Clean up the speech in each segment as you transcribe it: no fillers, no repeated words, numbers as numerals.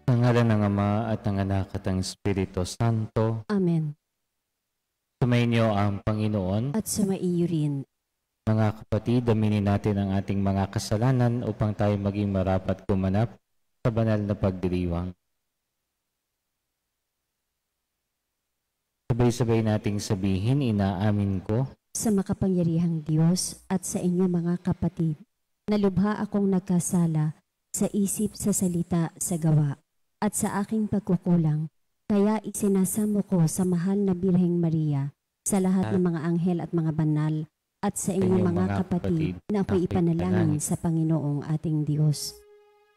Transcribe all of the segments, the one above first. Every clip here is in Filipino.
Sa ngalan ng Ama at ng Anak at ng Espiritu Santo. Amen. Sumainyo ang Panginoon. At sumaiyo rin. Mga kapatid, aminin natin ang ating mga kasalanan upang tayo maging marapat gumanap sa banal na pagdiriwang. Sabay-sabay nating sabihin, inaamin ko Sa makapangyarihang Diyos at sa inyo mga kapatid, nalubha akong nagkasala sa isip, sa salita, sa gawa, at sa aking pagkukulang. Kaya isinasamo ko sa mahal na Birheng Maria, sa lahat ng mga anghel at mga banal, at sa inyo mga kapatid, na ako'y ipanalangin sa Panginoong ating Diyos.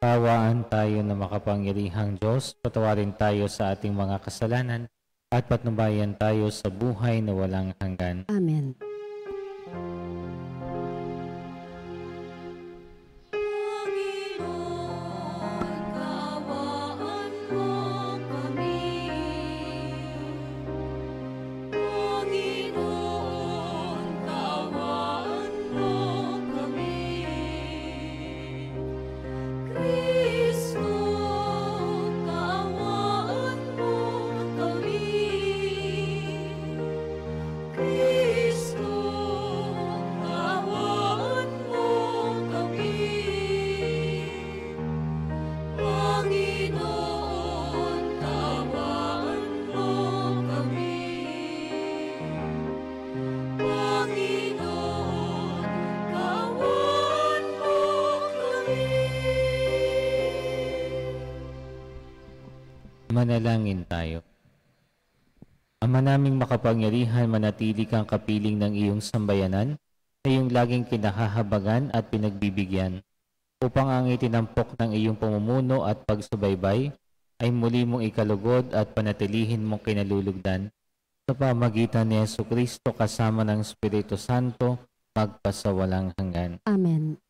Kawaan tayo na makapangyarihang Diyos, patawarin tayo sa ating mga kasalanan, at patnubayan tayo sa buhay na walang hanggan. Amen. Manalangin tayo. Ama naming makapangyarihan, manatili kang kapiling ng iyong sambayanan na iyong laging kinahahabagan at pinagbibigyan, upang ang itinampok ng iyong pamumuno at pagsubaybay ay muli mong ikalugod at panatilihin mong kinalulugdan sa pamagitan ni Jesucristo kasama ng Espiritu Santo magpasawalang hanggan. Amen.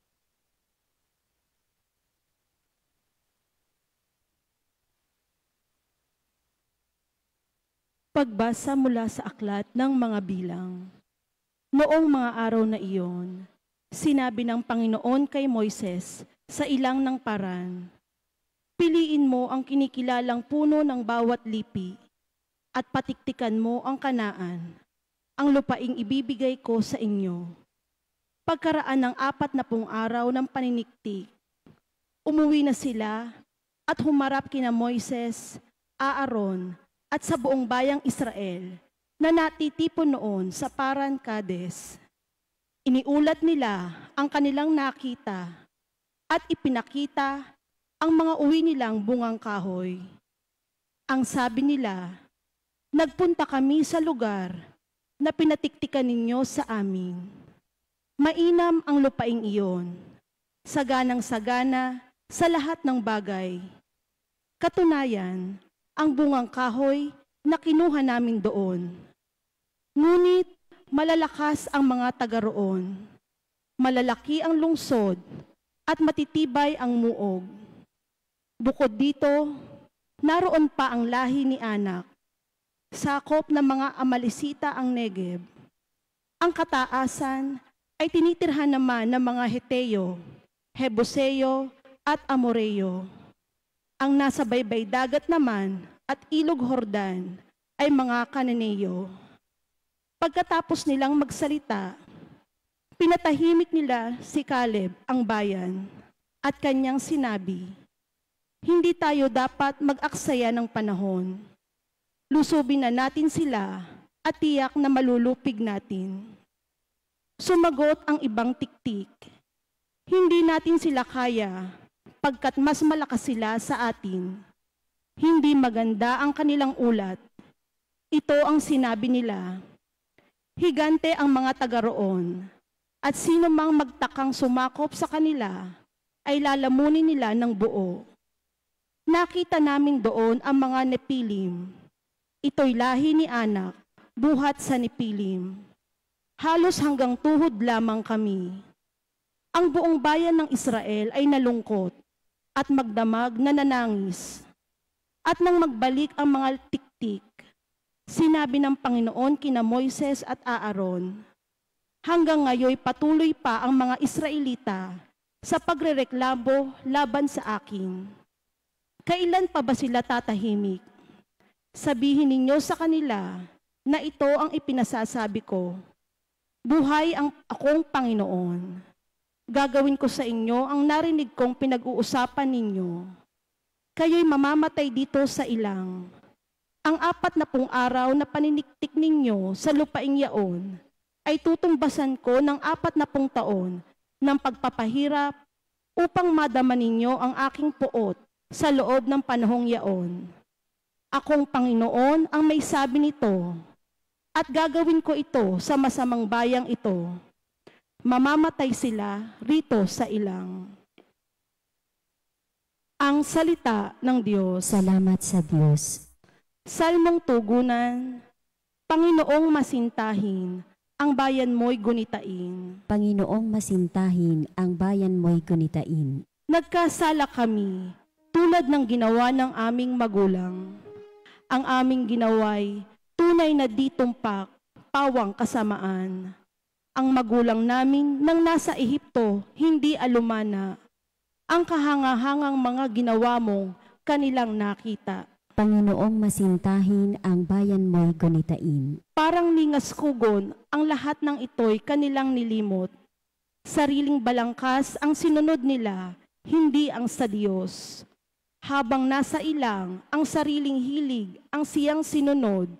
Pagbasa mula sa aklat ng mga bilang. Noong mga araw na iyon, sinabi ng Panginoon kay Moises sa ilang ng paran, "Piliin mo ang kinikilalang puno ng bawat lipi at patiktikan mo ang Kanaan, ang lupaing ibibigay ko sa inyo." Pagkaraan ng 40 araw ng paniniktik, umuwi na sila at humarap kina Moises, Aaron, at sa buong bayang Israel na natitipon noon sa Paran Kades. Iniulat nila ang kanilang nakita at ipinakita ang mga uwi nilang bungang kahoy. Ang sabi nila, "Nagpunta kami sa lugar na pinatiktikan ninyo sa amin. Mainam ang lupaing iyon, saganang-sagana sa lahat ng bagay. Katunayan, ang bungang kahoy na kinuha namin doon. Ngunit malalakas ang mga taga roon. Malalaki ang lungsod at matitibay ang muog. Bukod dito, naroon pa ang lahi ni Anak. Sakop ng mga Amalisita ang Negeb. Ang kataasan ay tinitirhan naman ng mga Heteo, Hebuseo at Amoreo. Ang nasa baybay dagat naman at ilog Hordan ay mga Kananeo." Pagkatapos nilang magsalita, pinatahimik nila si Caleb ang bayan at kanyang sinabi, "Hindi tayo dapat mag-aksaya ng panahon. Lusubin na natin sila at tiyak na malulupig natin." Sumagot ang ibang tiktik, "Hindi natin sila kaya, pagkat mas malakas sila sa atin. Hindi maganda ang kanilang ulat." Ito ang sinabi nila, "Higante ang mga taga roon, at sino mang magtakang sumakop sa kanila ay lalamunin nila ng buo. Nakita namin doon ang mga Nepilim. Ito'y lahi ni Anak, buhat sa Nepilim. Halos hanggang tuhod lamang kami." Ang buong bayan ng Israel ay nalungkot at magdamag na nanangis. At nang magbalik ang mga tiktik, sinabi ng Panginoon kina Moises at Aaron, "Hanggang ngayon patuloy pa ang mga Israelita sa pagrereklamo laban sa akin. Kailan pa ba sila tatahimik? Sabihin ninyo sa kanila na ito ang ipinasasabi ko. Buhay ang akong Panginoon. Gagawin ko sa inyo ang narinig kong pinag-uusapan ninyo. Kayo'y mamamatay dito sa ilang. Ang 40 araw na paniniktik ninyo sa lupaing yaon ay tutumbasan ko ng 40 taon ng pagpapahirap upang madama ninyo ang aking puot sa loob ng panahong yaon. Akong Panginoon ang may sabi nito, at gagawin ko ito sa masamang bayang ito. Mamamatay sila rito sa ilang. Ang salita ng Diyos. Salamat sa Diyos. Salmong tugunan, Panginoong masintahin, ang bayan mo'y gunitain. Panginoong masintahin, ang bayan mo'y gunitain. Nagkasala kami, tulad ng ginawa ng aming magulang. Ang aming ginaway, tunay na di tumpak, pawang kasamaan. Ang magulang namin nang nasa Ehipto, hindi alumana. Ang kahangahangang mga ginawa mong kanilang nakita. Panginoong masintahin, ang bayan mo'y gunitain. Parang ningas kugon, ang lahat ng ito'y kanilang nilimot. Sariling balangkas ang sinunod nila, hindi ang sa Diyos. Habang nasa ilang, ang sariling hilig ang siyang sinunod.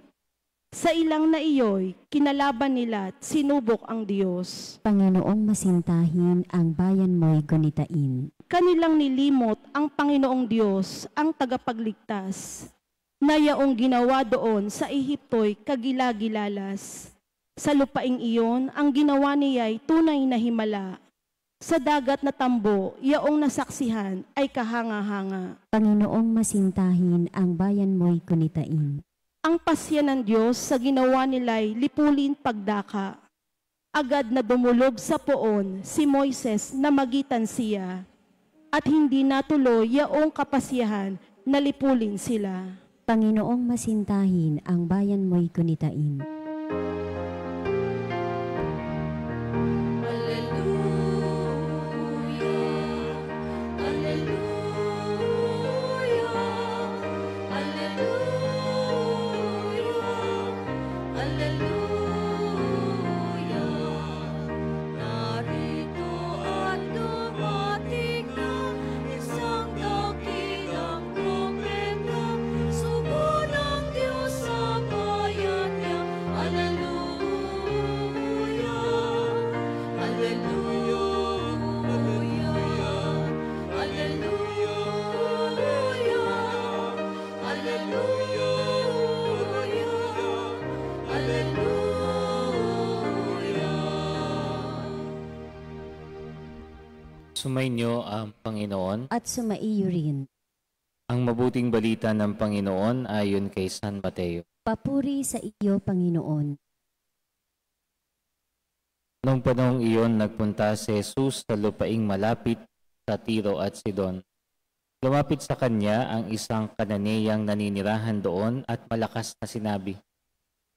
Sa ilang na iyo'y kinalaban nila at sinubok ang Diyos. Panginoong masintahin, ang bayan mo'y gunitain. Kanilang nilimot ang Panginoong Diyos, ang tagapagligtas, na yaong ginawa doon sa Ehipto'y kagilagilalas. Sa lupaing iyon, ang ginawa niya'y tunay na himala. Sa dagat na tambo, yaong nasaksihan ay kahanga-hanga. Panginoong masintahin, ang bayan mo'y gunitain. Ang pasya ng Diyos sa ginawa nila'y lipulin pagdaka. Agad na dumulog sa poon si Moises na magitan siya, at hindi natuloy yaong kapasyahan na lipulin sila. Panginoong masintahin, ang bayan mo'y gunitain. Sumainyo ang Panginoon. At sumaiyo rin. Ang mabuting balita ng Panginoon ayon kay San Mateo. Papuri sa iyo, Panginoon. Noong panahong iyon, nagpunta si Jesus sa lupaing malapit sa Tiro at Sidon. Lumapit sa kanya ang isang Kananeyang naninirahan doon at malakas na sinabi,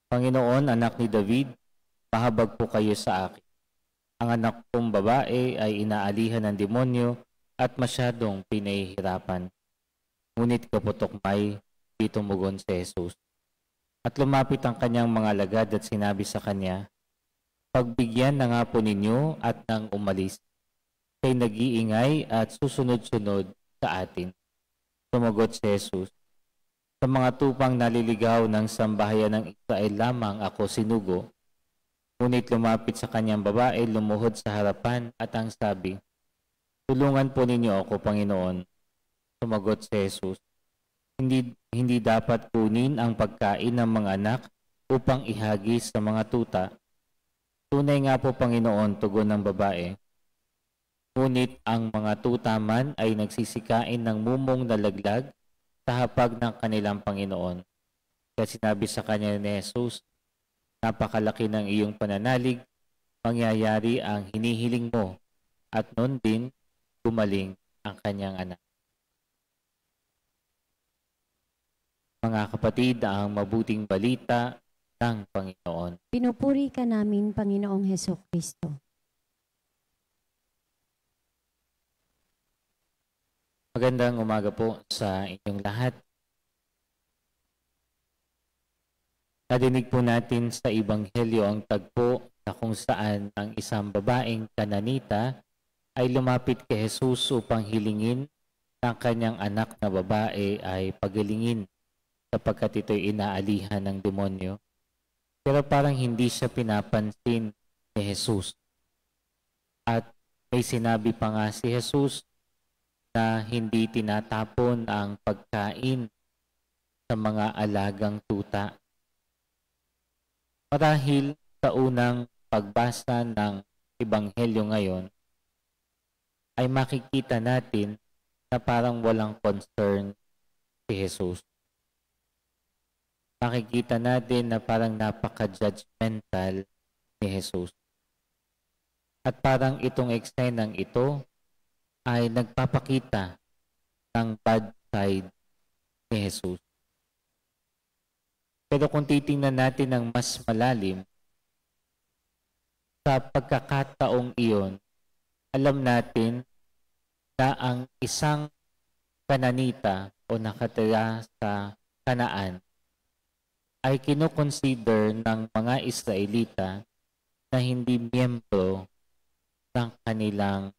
Panginoon, anak ni David, pahabag po kayo sa akin. Ang anak kong babae ay inaalihan ng demonyo at masyadong pinahihirapan. Ngunit kaputok may, di tumugon si Jesus. At lumapit ang kanyang mga alagad at sinabi sa kanya, Pagbigyan na nga po ninyo at nang umalis. Kay nag-iingay at susunod-sunod sa atin. Sumagot si Jesus, Sa mga tupang naliligaw ng sambahayan ng Israel lamang ako sinugo. Ngunit lumapit sa kanyang babae, lumuhod sa harapan at ang sabi, Tulungan po ninyo ako, Panginoon. Sumagot si Jesus, Hindi dapat kunin ang pagkain ng mga anak upang ihagis sa mga tuta. Tunay nga po, Panginoon, tugon ng babae. Ngunit ang mga tuta man ay nagsisikain ng mumong na laglag sa hapag ng kanilang Panginoon. Kaya sinabi sa kanya ni Jesus, Napakalaki ng iyong pananalig, mangyayari ang hinihiling mo, at noon din gumaling ang kanyang anak. Mga kapatid, ang mabuting balita ng Panginoon. Pinupuri ka namin, Panginoong Hesukristo. Magandang umaga po sa inyong lahat. Nadinig po natin sa Ebanghelyo ang tagpo na kung saan ang isang babaeng Kananita ay lumapit kay Jesus upang hilingin ng kanyang anak na babae ay pagalingin sapagkat ito'y inaalihan ng demonyo. Pero parang hindi siya pinapansin ni Jesus. At may sinabi pa nga si Jesus na hindi tinatapon ang pagkain sa mga alagang tuta. Marahil sa unang pagbasa ng Ebanghelyo ngayon, ay makikita natin na parang walang concern si Jesus. Makikita natin na parang napaka-judgmental ni Jesus. At parang itong eksenang ito ay nagpapakita ng bad side ni Jesus. Pero kung titingnan natin ng mas malalim, sa pagkakataong iyon, alam natin na ang isang Kananita o nakatira sa Kanaan ay kinukonsider ng mga Israelita na hindi miyembro ng kanilang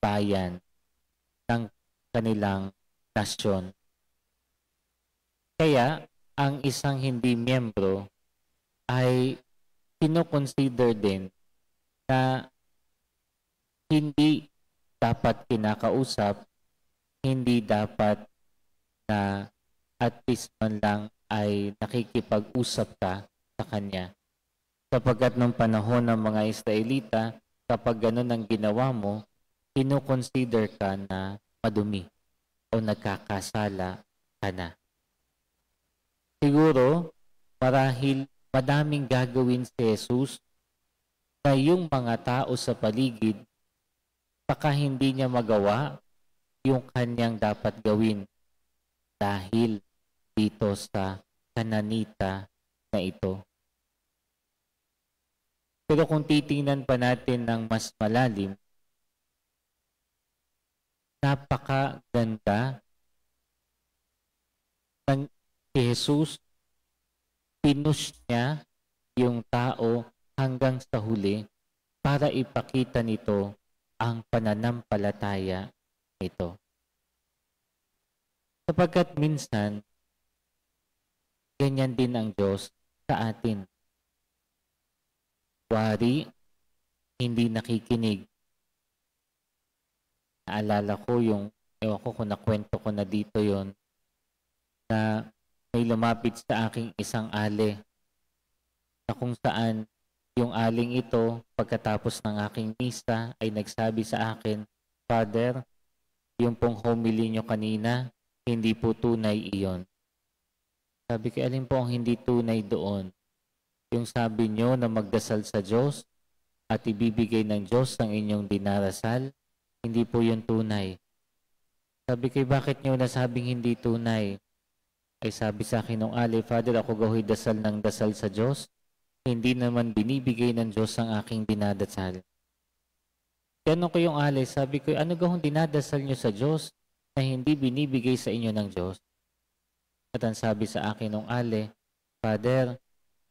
bayan, ng kanilang nasyon. Kaya, ang isang hindi miyembro ay kinoconsider din na hindi dapat kinakausap, hindi dapat na at least man lang ay nakikipag-usap ka sa kanya. Sapagkat nung panahon ng mga Israelita, kapag ganun ang ginawa mo, kinoconsider ka na madumi o nagkakasala ka na. Siguro, marahil madaming gagawin si Jesus na yung mga tao sa paligid baka hindi niya magawa yung kanyang dapat gawin dahil dito sa Kananita na ito. Pero kung titingnan pa natin ng mas malalim, napakaganda ng si Jesus, pinush niya yung tao hanggang sa huli para ipakita nito ang pananampalataya nito. Sapagkat minsan, ganyan din ang Diyos sa atin. Wari, hindi nakikinig. Naalala ko yung, ewan ko kung nakwento ko na dito yon na may lumapit sa aking isang ale na kung saan yung aling ito pagkatapos ng aking misa ay nagsabi sa akin, Father, yung pong homily nyo kanina, hindi po tunay iyon. Sabi ko, alin po ang hindi tunay doon? Yung sabi nyo na magdasal sa Diyos at ibibigay ng Diyos ang inyong dinarasal, hindi po yun tunay. Sabi ko, bakit nyo nasabing hindi tunay? Ay sabi sa akin ng ale, Father, ako gahoy dasal ng dasal sa Diyos, hindi naman binibigay ng Diyos ang aking dinadasal. Tanong ko yung ale, sabi ko, ano gahong dinadasal nyo sa Diyos na hindi binibigay sa inyo ng Diyos? At ang sabi sa akin ng ale, Father,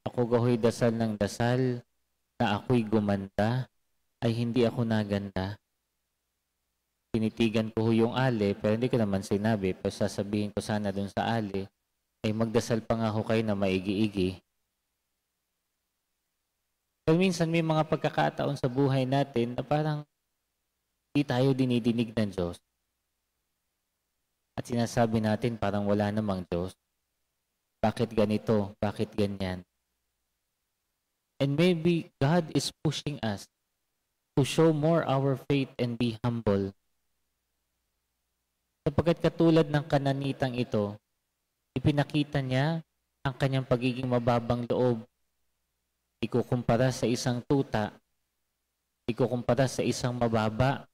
ako gahoy dasal ng dasal na ako'y gumanda, ay hindi ako naganda. Tinitigan ko yung ale, pero hindi ko naman sinabi, pero sasabihin ko sana dun sa ale, ay magdasal pa nga ho kayo na maigi-igi. Pero minsan may mga pagkakataon sa buhay natin na parang hindi tayo dinidinig ng Diyos. At sinasabi natin parang wala namang Diyos. Bakit ganito? Bakit ganyan? And maybe God is pushing us to show more our faith and be humble. Sapagkat katulad ng Kananitang ito, ipinakita niya ang kanyang pagiging mababang loob. Ikukumpara sa isang tuta, ikukumpara sa isang mababa,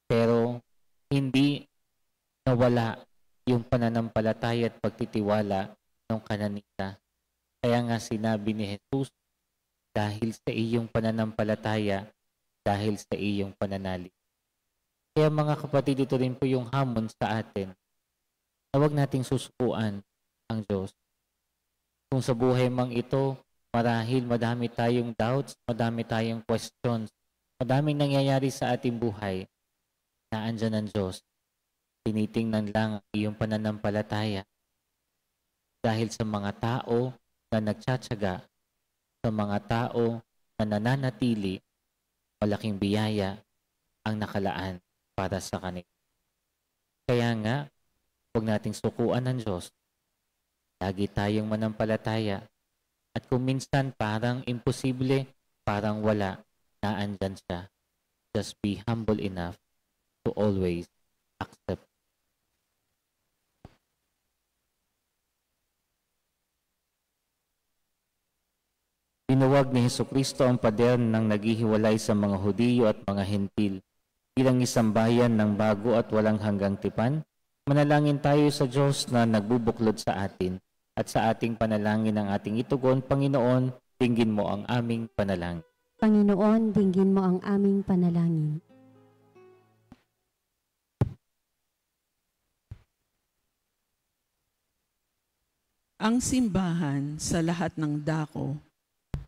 pero hindi nawala yung pananampalataya at pagtitiwala ng Kananita. Kaya nga sinabi ni Jesus, dahil sa iyong pananampalataya, dahil sa iyong pananalig. Kaya mga kapatid, ito rin po yung hamon sa atin na huwag nating susukuan ang Diyos. Kung sa buhay mang ito, marahil madami tayong doubts, madami tayong questions, madaming nangyayari sa ating buhay, na andyan ang Diyos. Tinitingnan lang ang iyong pananampalataya. Dahil sa mga tao na nagtsatsaga, sa mga tao na nananatili, malaking biyaya ang nakalaan para sa kanila. Kaya nga, huwag nating sukuan ng Diyos. Lagi tayong manampalataya. At kung minsan parang imposible, parang wala, naandyan siya. Just be humble enough to always accept. Tinuwag ni Hesukristo ang pader ng naghihiwalay sa mga Hudiyo at mga Hentil bilang isang bayan ng bago at walang hanggang tipan. Manalangin tayo sa Diyos na nagbubuklod sa atin at sa ating panalangin ang ating itugon. Panginoon, dinggin mo ang aming panalangin. Panginoon, dinggin mo ang aming panalangin. Ang simbahan sa lahat ng dako,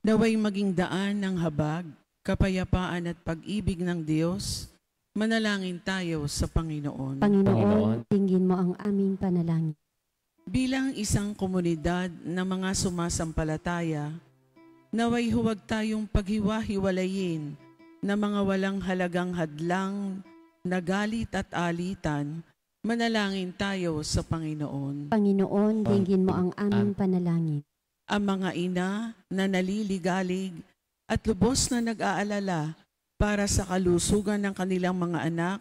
naway maging daan ng habag, kapayapaan at pag-ibig ng Diyos. Manalangin tayo sa Panginoon. Panginoon, dinggin mo ang aming panalangin. Bilang isang komunidad ng mga sumasampalataya, naway huwag tayong paghiwa-hiwalayin na mga walang halagang hadlang na galit at alitan. Manalangin tayo sa Panginoon. Panginoon, dinggin mo ang aming panalangin. Ang mga ina na naliligalig at lubos na nag-aalala para sa kalusugan ng kanilang mga anak,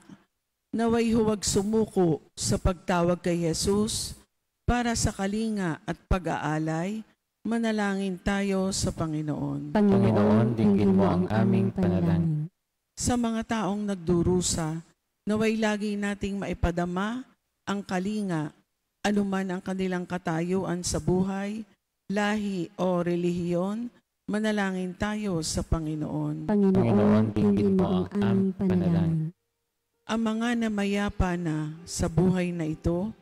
naway huwag sumuko sa pagtawag kay Jesus para sa kalinga at pag-aalay. Manalangin tayo sa Panginoon. Panginoon, dinggin mo ang aming panalangin. Sa mga taong nagdurusa, naway lagi nating maipadama ang kalinga, anuman ang kanilang katayuan sa buhay, lahi o relihiyon. Manalangin tayo sa Panginoon. Panginoon, dinggin mo ang aming panalangin. Ang mga namayapa na sa buhay na ito,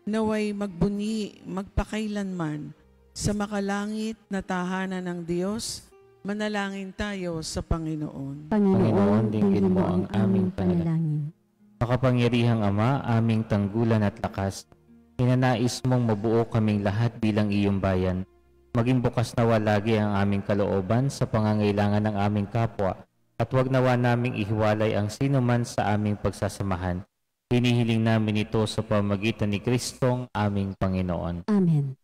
naway magbunyi magpakailanman sa makalangit na tahanan ng Diyos. Manalangin tayo sa Panginoon. Panginoon, dinggin mo ang aming panalangin. Makapangyarihang Ama, aming tanggulan at lakas, hinanais mong mabuo kaming lahat bilang iyong bayan. Maging bukas nawa lagi ang aming kalooban sa pangangailangan ng aming kapwa at huwag nawa naming ihiwalay ang sino man sa aming pagsasamahan. Hinihiling namin ito sa pamamagitan ni Kristong aming Panginoon. Amen.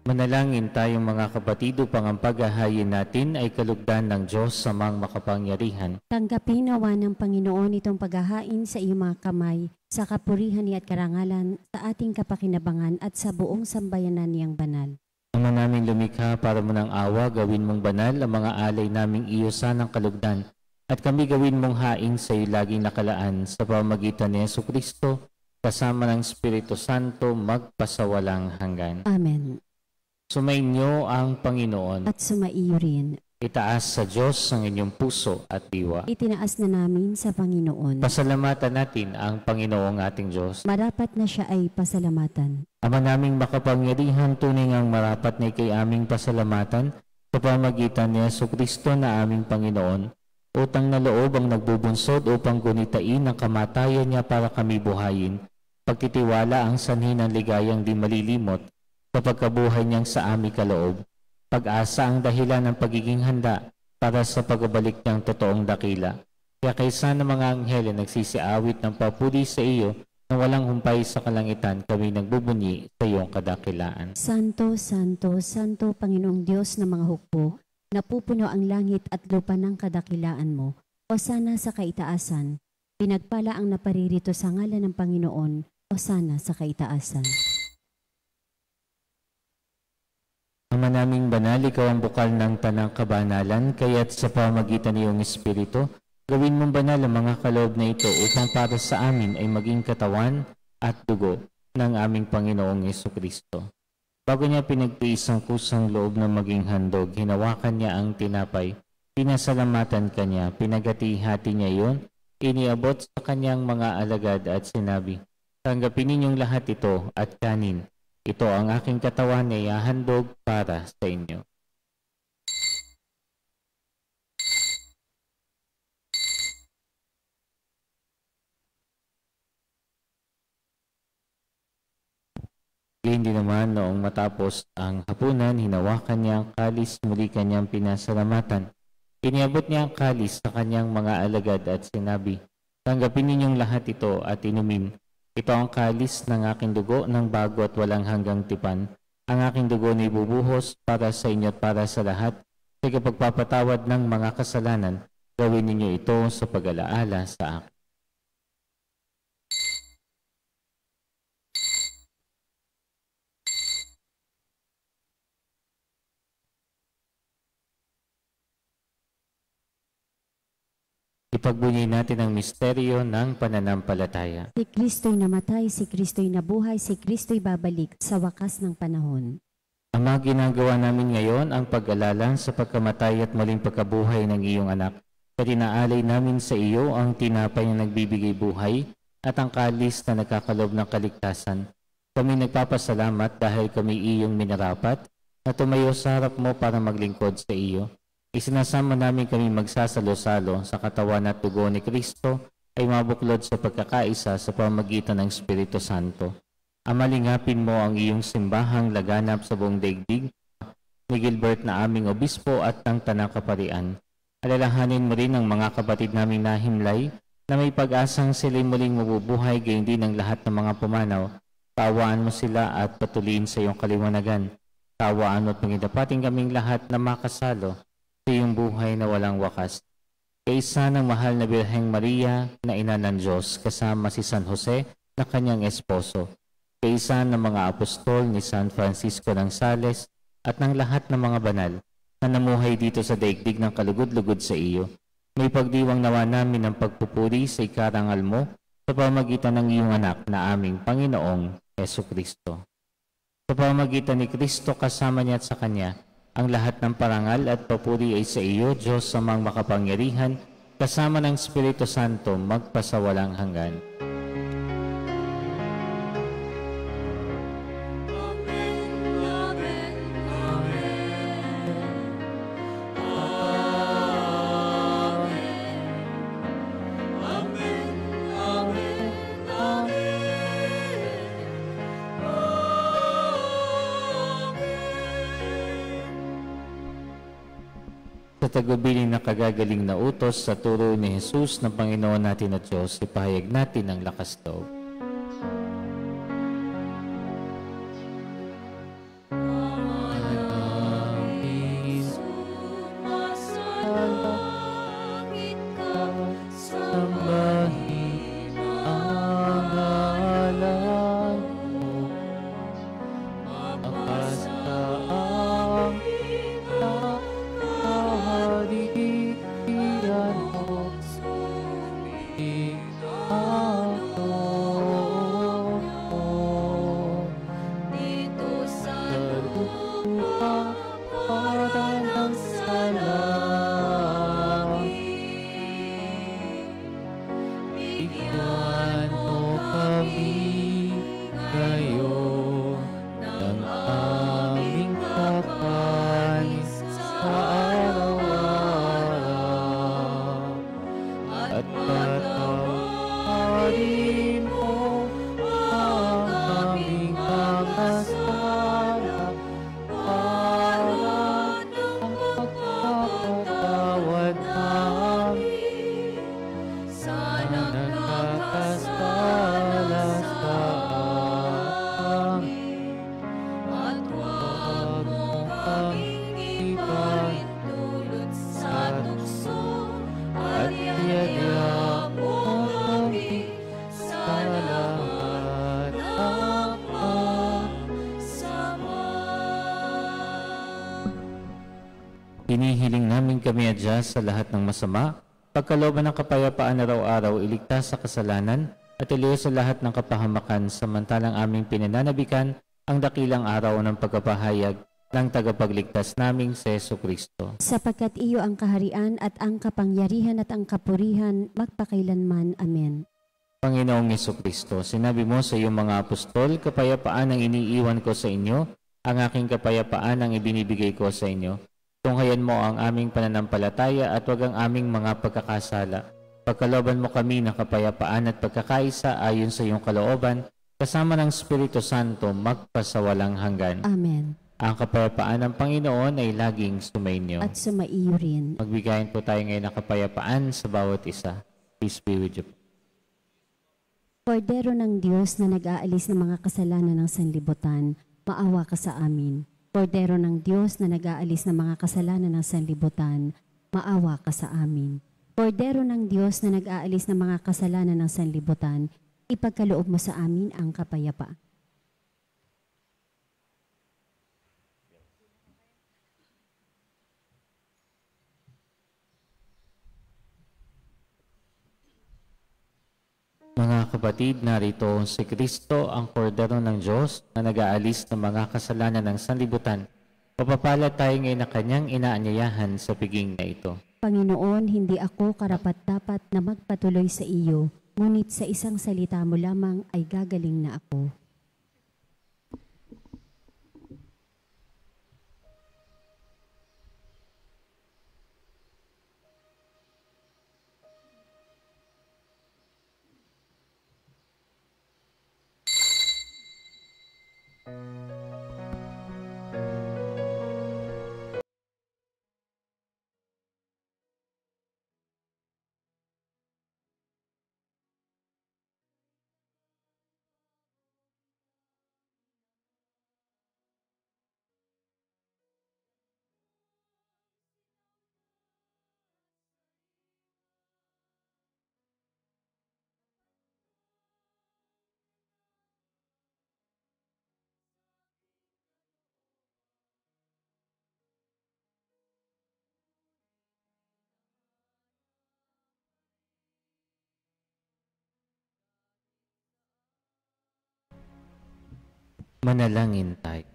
Manalangin tayong mga kapatid upang ang paghahayin natin ay kalugdan ng Diyos sa mga makapangyarihan. Tanggapin nawa ng Panginoon itong paghahain sa iyong mga kamay, sa kapurihan niya at karangalan, sa ating kapakinabangan at sa buong sambayanan niyang banal. Ama naming lumikha, para mo ng awa, gawin mong banal ang mga alay naming iyosan ng kalugdan, at kami gawin mong haing sa iyo laging nakalaan sa pamamagitan ni Jesucristo, kasama ng Espiritu Santo, magpasawalang hanggan. Amen. Sumainyo ang Panginoon. At sumaiyo rin. Itaas sa Diyos ang inyong puso at diwa. Itinaas na namin sa Panginoon. Pasalamatan natin ang Panginoong ating Diyos. Marapat na siya ay pasalamatan. Ama naming makapangyarihan, tunay ngang marapat na ikay aming pasalamatan sa pamagitan ni Jesucristo na aming Panginoon. Utang na loob ang nagbubunsod upang gunitain ang kamatayan niya para kami buhayin. Pagtitiwala ang sanhi ng ligayang di malilimot sa pagkabuhay niyang sa aming kaloob. Pag-asa ang dahilan ng pagiging handa para sa pagbabalik niyang totoong dakila. Kaya kaysa ng mga anghel nagsisiawit ng papuri sa iyo na walang humpay sa kalangitan, kami nagbubunyi sa iyong kadakilaan. Santo, Santo, Santo, Panginoong Diyos ng mga hukbo, napupuno ang langit at lupa ng kadakilaan mo. O sana sa kaitaasan, pinagpala ang naparirito sa ngalan ng Panginoon. O sana sa kaitaasan. Ama naming banal, ikaw ang bukal ng tanang kabanalan, kaya't sa pamagitan ng iyong Espiritu, gawin mong banal ang mga kaloob na ito upang para sa amin ay maging katawan at dugo ng aming Panginoong Jesucristo. Bago niya pinagtiis ang kusang loob na maging handog, hinawakan niya ang tinapay, pinasalamatan kanya, pinagati-hati niya iyon, iniabot sa kanyang mga alagad at sinabi, tanggapin ninyong lahat ito at kanin. Ito ang aking katawan na ihahandog para sa inyo. Hindi naman noong matapos ang hapunan, hinawakan niya ang kalis, muli kanyang pinasalamatan. Iniabot niya ang kalis sa kanyang mga alagad at sinabi, tanggapin ninyong lahat ito at inumin. Ito ang kalis ng aking dugo ng bago at walang hanggang tipan. Ang aking dugo na ibubuhos para sa inyo at para sa lahat. Sa pagpapatawad ng mga kasalanan, gawin ninyo ito sa pag-alaala sa akin. Ipagbunyi natin ang misteryo ng pananampalataya. Si Kristo'y namatay, si Kristo'y nabuhay, si Kristo'y babalik sa wakas ng panahon. Ama, ginagawa namin ngayon ang pag-alala sa pagkamatay at muling pagkabuhay ng iyong anak. At inaalay namin sa iyo ang tinapay na nagbibigay buhay at ang kalis na nagkakalob ng kaligtasan. Kami nagpapasalamat dahil kami iyong minarapat na tumayo sa harap mo para maglingkod sa iyo. Isinasama namin kami magsasalo-salo sa katawan at dugo ni Kristo ay mabuklod sa pagkakaisa sa pamagitan ng Espiritu Santo. Amalingapin mo ang iyong simbahang laganap sa buong daigdig ni Gilbert na aming obispo at ng Tanang Kaparian. Alalahanin mo rin ang mga kapatid naming nahimlay na may pag-asang sila'y muling mabubuhay gayon din ang lahat ng mga pumanaw. Tawaan mo sila at patuloyin sa iyong kaliwanagan. Tawaan mo at pangidapating kaming lahat na makasalo sa iyong buhay na walang wakas. Kaisa ng mahal na Birheng Maria na ina ng Diyos kasama si San Jose na kanyang esposo. Kaisa ng mga apostol ni San Francisco ng Sales at ng lahat ng mga banal na namuhay dito sa daigdig ng kalugod-lugod sa iyo. May pagdiwang nawa namin ng pagpupuri sa ikarangal mo sa pamagitan ng iyong anak na aming Panginoong Jesucristo. Sa pamagitan ni Kristo kasama niya at sa Kanya, ang lahat ng parangal at papuri ay sa iyo, Diyos amang makapangyarihan, kasama ng Espiritu Santo magpasawalang hanggan. Sa tagubilin na kagagaling na utos sa turo ni Jesus na Panginoon natin at Diyos, ipahayag natin ang lakas loob. Patawarin mo ang aming mga Hinihiling namin kami adya sa lahat ng masama, pagkalooban ng kapayapaan araw-araw, iligtas sa kasalanan, at iliyo sa lahat ng kapahamakan, samantalang aming pinananabikan ang dakilang araw ng pagkapahayag ng tagapagligtas naming si Jesucristo. Sapagkat iyo ang kaharian at ang kapangyarihan at ang kapurihan magpakailanman. Amen. Panginoong Jesucristo, sinabi mo sa iyong mga apostol, kapayapaan ang iniiwan ko sa inyo, ang aking kapayapaan ang ibinibigay ko sa inyo. Tunghayan mo ang aming pananampalataya at wag ang aming mga pagkakasala. Pagkalooban mo kami ng kapayapaan at pagkakaisa ayon sa iyong kalooban, kasama ng Espiritu Santo magpasawalang hanggan. Amen. Ang kapayapaan ng Panginoon ay laging sumainyo. At sumaiyo rin. Magbigayin po tayo ngayon ng kapayapaan sa bawat isa. Peace be with you. Kordero ng Diyos na nag-aalis ng mga kasalanan ng sanlibutan, maawa ka sa amin. Kordero ng Diyos na nag-aalis ng mga kasalanan ng sanlibutan, maawa ka sa amin. Kordero ng Diyos na nag-aalis ng mga kasalanan ng sanlibutan, ipagkaloob mo sa amin ang kapayapaan. Mga kapatid, narito si Kristo, ang kordero ng Diyos na nag-aalis ng mga kasalanan ng sanlibutan. Papapalad tayo ngayon na kanyang inaanyayahan sa piging na ito. Panginoon, hindi ako karapat-dapat na magpatuloy sa iyo, ngunit sa isang salita mo lamang ay gagaling na ako. Manalangin tayo.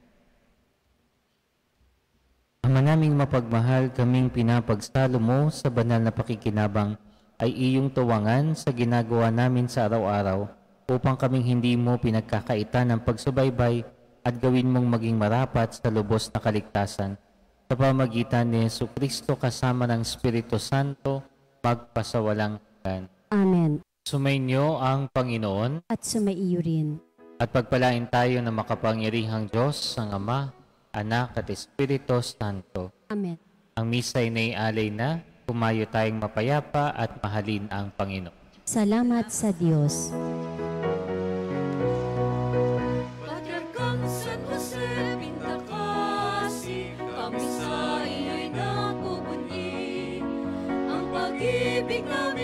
Ama naming mapagmahal, kaming pinapagsalo mo sa banal na pakikinabang ay iyong tuwangan sa ginagawa namin sa araw-araw upang kaming hindi mo pinagkakaitan ng pagsubaybay at gawin mong maging marapat sa lubos na kaligtasan. Sa pamagitan ni Jesucristo kasama ng Espiritu Santo, magpasawalang hanggan. Amen. Sumainyo ang Panginoon. At sumaiyo rin. At pagpalain tayo ng makapangyarihang Diyos, ang Ama, Anak at Espiritu Santo. Amen. Ang misa ay naialay na, pumayo tayong mapayapa at mahalin ang Panginoon. Salamat sa Diyos. Patriarkang San Jose, Pintakasi, kami sa iyo'y nakubunyi. Ang pag-ibig namin